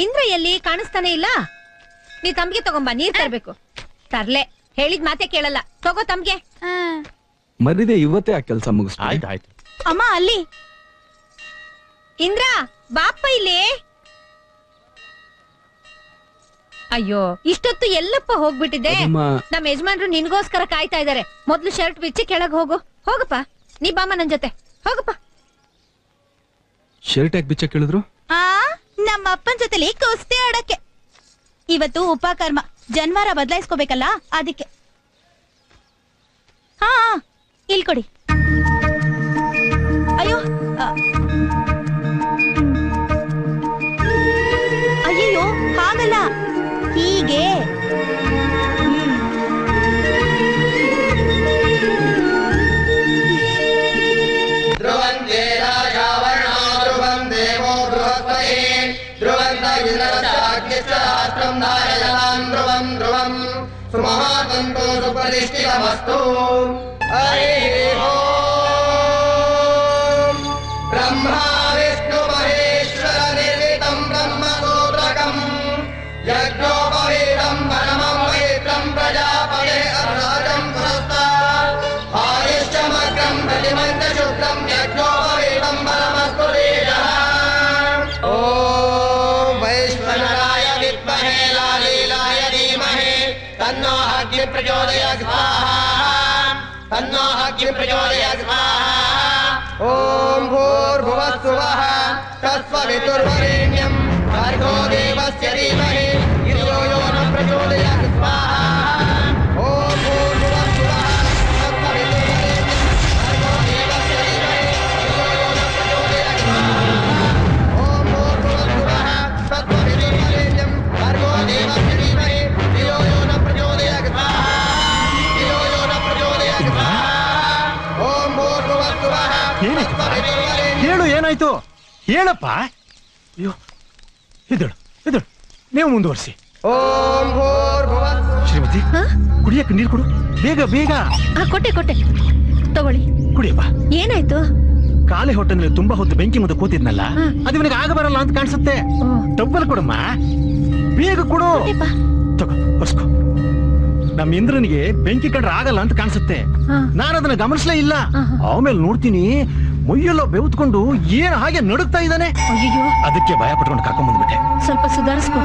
ಇಂದ್ರ ಎಲ್ಲಿ ಕಾಣಿಸ್ತಾನೆ ಇಲ್ಲ? ನೀ ತಮ್ಗೆ ತಗೊಂಬ, ನೀರ್ ತರ್ಬೇಕು. ತರ್ಲೆ ಹೇಳಿದ್ ಮಾತೆ ಕೇಳಲ್ಲ. ತಗೋ ತಮ್ಗೆ. ಮರಿದೆ ಇವತ್ತೇ ಆ ಕೆಲಸ ಮುಗಿಸ್. ಆಯ್ತು. ಅಮ್ಮ ಅಲ್ಲಿ. ಇಂದ್ರ ಬಾಪ ಇಲ್ಲಿ. ಅಯ್ಯೋ ಇಷ್ಟೊತ್ತು ಎಲ್ಲಪ್ಪ ಹೋಗ್ಬಿಟ್ಟಿದೆ. ನಮ್ಮ ಯಜಮಾನ್ರು ನಿನ್ಗೋಸ್ಕರ ಕಾಯ್ತಾ ಇದಾರೆ. ಮೊದ್ಲು ಶರ್ಟ್ ಬಿಚ್ಚಿ ಕೆಳಗ್ ಹೋಗು. ಹೋಗಪ್ಪ, ನೀ ಬಾಮ ನನ್ ಜೊತೆ ಹೋಗಪ್ಪ. ಶರ್ಟ್ ಯಾಕೆ ಬಿಚ್ಚ ಕೇಳಿದ್ರು? ನಮ್ಮ ಅಪ್ಪನ್ ಜೊತೆಲಿ ಕುಸ್ತಿ ಆಡಕ್ಕೆ. ಇವತ್ತು ಉಪಕರ್ಮ, ಜನ್ವಾರ ಬದಲಾಯಿಸ್ಕೋಬೇಕಲ್ಲ ಅದಕ್ಕೆ. ಹಾ ಇಲ್ ಕೊಡಿ. ಅಯ್ಯೋ ಅಯ್ಯಯ್ಯೋ ಹಾಗಲ್ಲ, ಹೀಗೆ. ಸುಮಹಾತಂತು ಸುಪ್ರತಿಷ್ಠಿತಮಸ್ತು. ಬ್ರಹ್ಮ ವಿಷ್ಣು ಮಹೇಶ್ವರ ನಿರ್ಮಿತಂ ಬ್ರಹ್ಮಸೂತ್ರಕಂ ಯಜ್ಞೋಪವೀತಂ ಪರಮಂ ಪವಿತ್ರಂ ಪ್ರಜಾಪತೆ ಅರ್ಹಜಂ ಪುರಸ್ತಾತ್ ಆಯುಷ್ಯಮಗ್ರಂ ಪ್ರತಿಮಂತ ಶುಕ್ರಂ ಯಜ್ಞೋಪವೀತಂ ಪರಮಸ್ತು ತೇಜಃ. ಓಂ ವೈಶ್ವನರಾಯ ವಿದ್ಮಹೇ ಲಾಲೀಲಾಯ ಧೀಮಹಿ ತನ್ನೋ ಅಗ್ನಿ ಪ್ರಚೋದಯಾತ್ ಸ್ವಾಹಾ. ತನ್ನೋ ಅಗ್ನಿ ಪ್ರಚೋದಯಾತ್ ಸ್ವಾಹಾ. ಓಂ ಭೂರ್ಭುವಃ ಸ್ವಃ ತತ್ಸವಿತುರ್ವರೆಣ್ಯಂ ಭರ್ಗೋ ದೇವಸ್ಯ ಧೀಮಹಿ ಧಿಯೋ ಯೋ ನ ಪ್ರಚೋದಯಾತ್ ಸ್ವಾಹಾ. ಓಂ ಭೂರ್ಭುವಃ ಸ್ವಃ ತತ್ಸವಿತುರ್ವರೆಣ್ಯಂ ಭರ್ಗೋ ದೇವಸ್ಯ ಧೀಮಹಿ ಧಿಯೋ ಯೋ ನ ಪ್ರಚೋದಯಾತ್ ಸ್ವಾಹಾ. ಓಂ ಭೂರ್ಭುವಃ ಸ್ವಃ ತತ್ಸವಿತುರ್ವರೆಣ್ಯಂ ಭರ್ಗೋ ದೇವಸ್ಯ ಧೀಮಹಿ ಧಿಯೋ ಯೋ ನ ಪ್ರಚೋದಯಾತ್ ಸ್ವಾಹಾ. ಧಿಯೋ ಯೋ ನ ಪ್ರಚೋದಯಾತ್ ಸ್ವಾಹಾ. ಓಂ ಭೂರ್ಭುವಃ ಸ್ವಃ. ಹೇಳು, ಏನಾಯ್ತು ಹೇಳಪ್ಪ. ಅಯ್ಯೋ ಇದಳು ಇದಳು, ನೀವು ಮುಂದುವರಿಸಿ. ಓಂ ಭೂರ್ಭುವಃ. ಶ್ರೀಮತಿ, ಕುಡಿಯಕ್ಕೆ ನೀರು ಕೊಡು ಬೇಗ ಬೇಗ. ಕೊಟ್ಟೆ ಕೊಟ್ಟೆ, ತಗೊಳ್ಳಿ ಕುಡಿಯಪ್ಪ. ಏನಾಯ್ತು? ಖಾಲಿ ಹೊಟ್ಟೆನಲ್ಲಿ ತುಂಬಾ ಹೊತ್ತು ಬೆಂಕಿ ಮುಂದೆ ಕೂತಿದ್ನಲ್ಲ, ಅದು ಇವನಿಗೆ ಆಗ ಬರಲ್ಲ ಅಂತ ಕಾಣಿಸುತ್ತೆ. ಟಬ್ಬಲ್ ಕೊಡಮ್ಮ, ಬೇಗ ಕೊಡು. ತಗೋ ಒರ್ಸ್ಕೊ. ನಮ್ಮ ಇಂದ್ರನಿಗೆ ಬೆಂಕಿ ಕಂಡ್ರೆ ಆಗಲ್ಲ ಅಂತ ಕಾಣಿಸುತ್ತೆ. ನಾನು ಅದನ್ನ ಗಮನಿಸ್ಲೇ ಇಲ್ಲ. ಆಮೇಲೆ ನೋಡ್ತೀನಿ ಮುಯ್ಯೆಲ್ಲ ಬೆವತ್ಕೊಂಡು ಏನ್ ಹಾಗೆ ನಡುಗ್ತಾ ಇದ್ದಾನೆ. ಅದಕ್ಕೆ ಭಯ ಪಟ್ಕೊಂಡು ಕರ್ಕೊಂಡ್ ಬಂದ್ಬಿಟ್ಟೆ. ಸ್ವಲ್ಪ ಸುಧಾರಿಸ್ಕೊ.